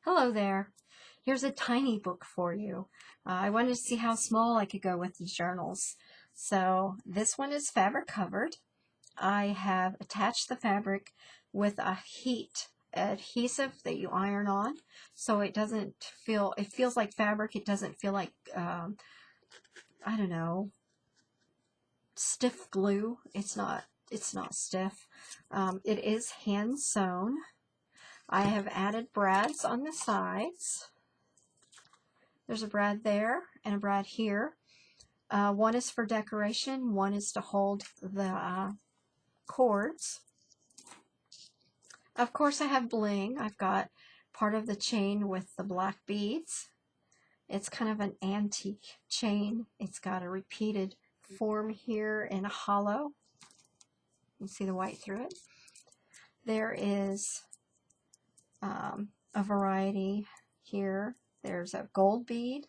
Hello there. Here's a tiny book for you. I wanted to see how small I could go with these journals. So this one is fabric covered. I have attached the fabric with a heat adhesive that you iron on, so it doesn't feel, it feels like fabric. It doesn't feel like, I don't know, stiff glue. It's not stiff. It is hand sewn. I have added brads on the sides. There's a brad there and a brad here. One is for decoration, one is to hold the cords. Of course I have bling. I've got part of the chain with the black beads. It's kind of an antique chain. It's got a repeated form here and a hollow. You can see the white through it. There is a variety here. There's a gold bead,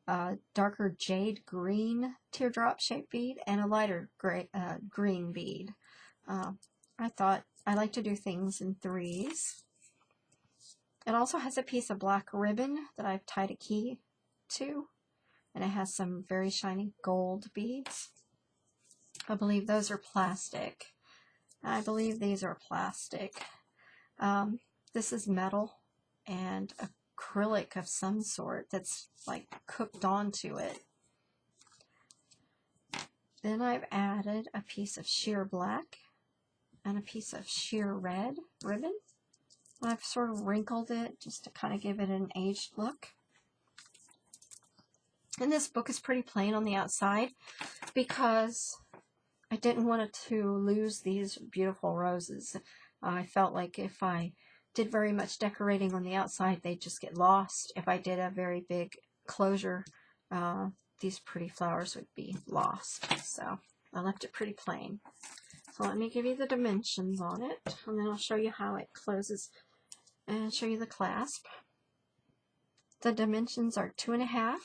a darker jade green teardrop shaped bead, and a lighter gray, green bead. I thought I like to do things in threes. It also has a piece of black ribbon that I've tied a key to, and it has some very shiny gold beads. I believe those are plastic. I believe these are plastic. This is metal and acrylic of some sort that's like cooked onto it. Then I've added a piece of sheer black and a piece of sheer red ribbon. I've sort of wrinkled it just to kind of give it an aged look. And this book is pretty plain on the outside because I didn't want it to lose these beautiful roses. I felt like if I did very much decorating on the outside, they'd just get lost. If I did a very big closure, these pretty flowers would be lost. So I left it pretty plain. So let me give you the dimensions on it, and then I'll show you how it closes and show you the clasp. The dimensions are 2.5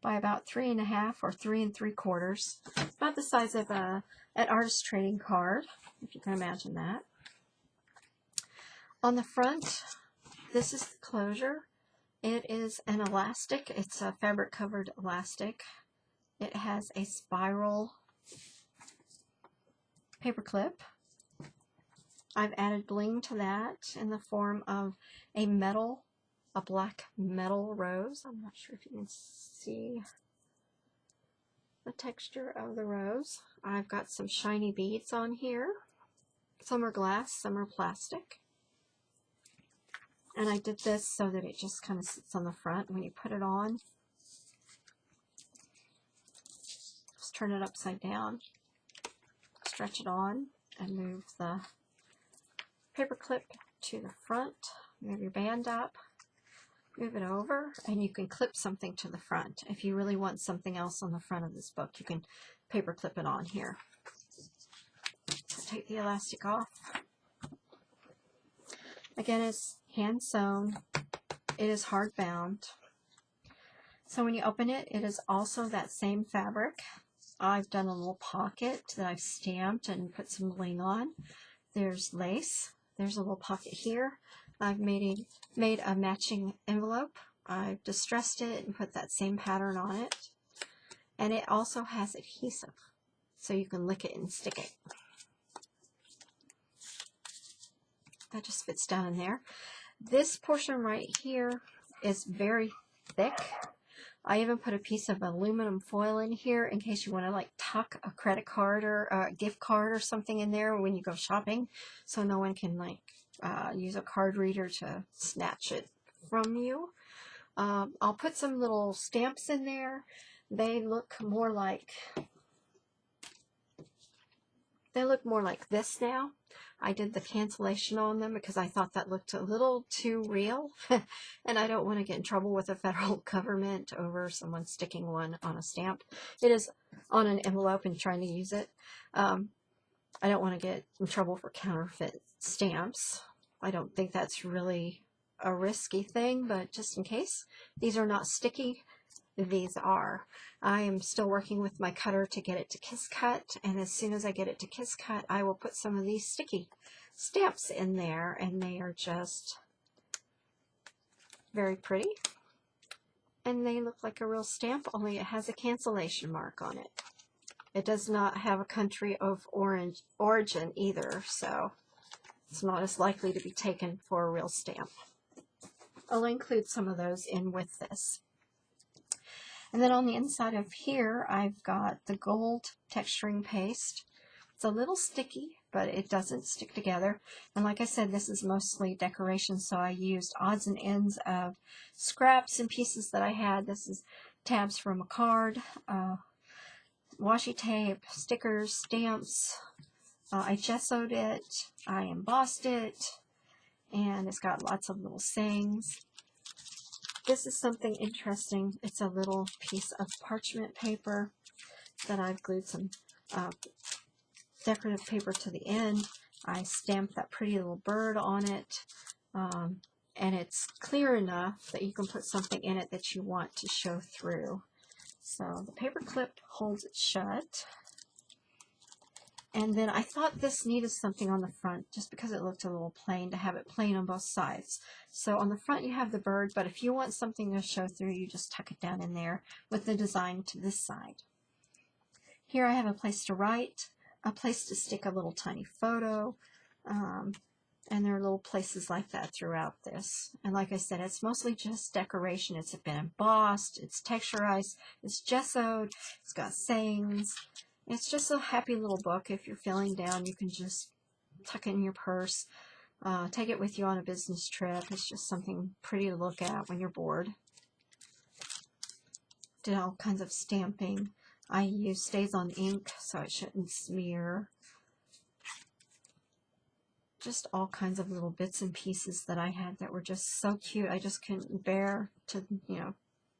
by about 3.5 or 3 3/4, about the size of an artist trading card, if you can imagine that. On the front, this is the closure. It is an elastic. It's a fabric covered elastic. It has a spiral paper clip. I've added bling to that in the form of a black metal rose. I'm not sure if you can see the texture of the rose. I've got some shiny beads on here. Some are glass, some are plastic. And I did this so that it just kind of sits on the front. When you put it on, just turn it upside down, stretch it on, and move the paper clip to the front. Move your band up, move it over, and you can clip something to the front. If you really want something else on the front of this book, you can paper clip it on here. So take the elastic off. Again, it's hand sewn. It is hardbound. So when you open it, it is also that same fabric. I've done a little pocket that I've stamped and put some bling on. There's lace. There's a little pocket here. I've made a matching envelope. I've distressed it and put that same pattern on it. And it also has adhesive, so you can lick it and stick it. That just fits down in there. This portion right here is very thick. I even put a piece of aluminum foil in here in case you want to like tuck a credit card or a gift card or something in there when you go shopping, so no one can like use a card reader to snatch it from you. I'll put some little stamps in there. They look more like this now. I did the cancellation on them because I thought that looked a little too real, and I don't want to get in trouble with the federal government over someone sticking one on a stamp. It is on an envelope and trying to use it. I don't want to get in trouble for counterfeit stamps. I don't think that's really a risky thing, but just in case. These are not sticky. these are. I am still working with my cutter to get it to kiss cut, and as soon as I get it to kiss cut, I will put some of these sticky stamps in there, and they are just very pretty. And they look like a real stamp, only it has a cancellation mark on it. It does not have a country of origin either, so it's not as likely to be taken for a real stamp. I'll include some of those in with this. And then on the inside of here, I've got the gold texturing paste. It's a little sticky, but it doesn't stick together. And like I said, this is mostly decoration, so I used odds and ends of scraps and pieces that I had. This is tabs from a card, washi tape, stickers, stamps. I gessoed it, I embossed it, and it's got lots of little sayings. This is something interesting. It's a little piece of parchment paper that I've glued some decorative paper to the end. I stamped that pretty little bird on it, and it's clear enough that you can put something in it that you want to show through. So the paper clip holds it shut. And then I thought this needed something on the front just because it looked a little plain, to have it plain on both sides. So on the front you have the bird, but if you want something to show through, you just tuck it down in there with the design to this side. Here I have a place to write, a place to stick a little tiny photo, and there are little places like that throughout this. And like I said, it's mostly just decoration. It's been embossed, it's texturized, it's gessoed, it's got sayings. It's just a happy little book. If you're feeling down, you can just tuck it in your purse, take it with you on a business trip. It's just something pretty to look at when you're bored. Did all kinds of stamping. I use Stays on ink so it shouldn't smear. Just all kinds of little bits and pieces that I had that were just so cute. I just couldn't bear to,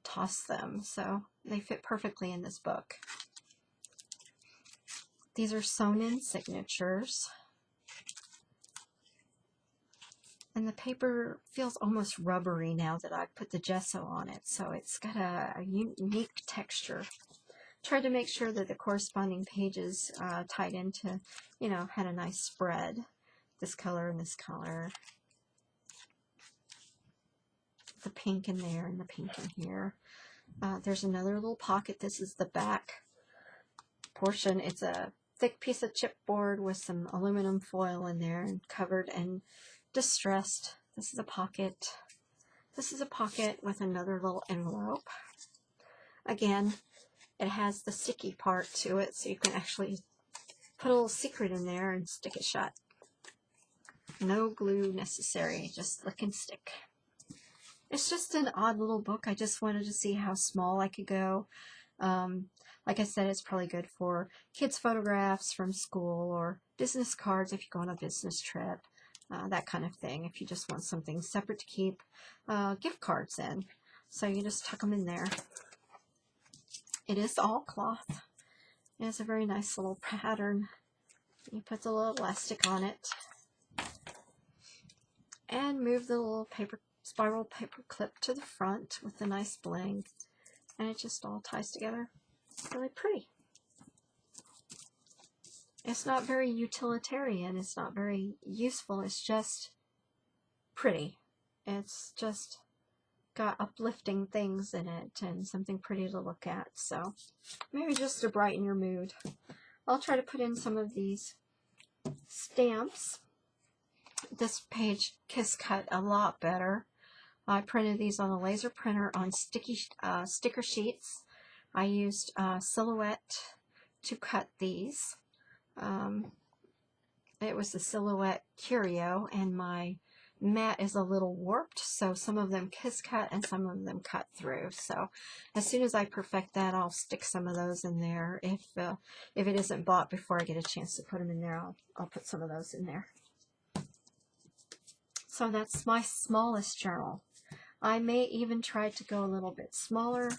toss them. So they fit perfectly in this book. These are sewn in signatures. And the paper feels almost rubbery now that I've put the gesso on it. So it's got a unique texture. Tried to make sure that the corresponding pages tied into, had a nice spread. This color and this color. The pink in there and the pink in here. There's another little pocket. This is the back portion. It's a thick piece of chipboard with some aluminum foil in there and covered and distressed. This is a pocket. This is a pocket with another little envelope. Again, it has the sticky part to it, so you can actually put a little secret in there and stick it shut. No glue necessary, just lick and stick. It's just an odd little book. I just wanted to see how small I could go. Like I said, it's probably good for kids' photographs from school or business cards if you go on a business trip, that kind of thing. If you just want something separate to keep gift cards in. So you just tuck them in there. It is all cloth. It has a very nice little pattern. You put the little elastic on it and move the little spiral paper clip to the front with a nice bling, and it just all ties together. Really pretty. It's not very utilitarian, it's not very useful, it's just pretty. It's just got uplifting things in it and something pretty to look at, so maybe just to brighten your mood. I'll try to put in some of these stamps. This page kiss cut a lot better. I printed these on a laser printer on sticky sticker sheets. I used Silhouette to cut these. It was the Silhouette Curio, and my mat is a little warped, so some of them kiss cut and some of them cut through. So as soon as I perfect that, I'll stick some of those in there. If it isn't bought before I get a chance to put them in there, I'll put some of those in there. So that's my smallest journal. I may even try to go a little bit smaller,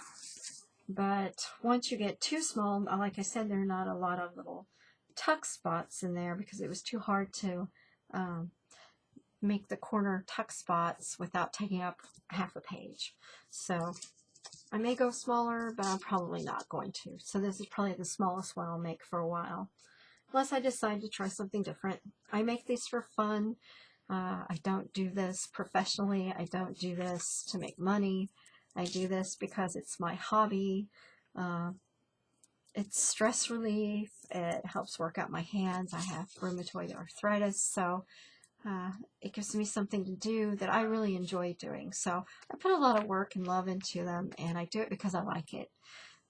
but once you get too small, like I said, there are not a lot of little tuck spots in there because it was too hard to make the corner tuck spots without taking up half a page. So I may go smaller, but I'm probably not going to. So this is probably the smallest one I'll make for a while. Unless I decide to try something different. I make these for fun. I don't do this professionally. I don't do this to make money. I do this because it's my hobby. It's stress relief. It helps work out my hands. I have rheumatoid arthritis, so it gives me something to do that I really enjoy doing. So I put a lot of work and love into them, and I do it because I like it,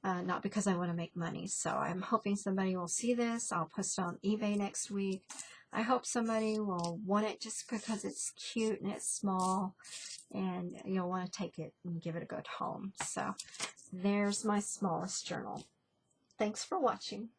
not because I want to make money. So I'm hoping somebody will see this. I'll post it on eBay next week. I hope somebody will want it just because it's cute and it's small, and you'll want to take it and give it a good home. So there's my smallest journal. Thanks for watching.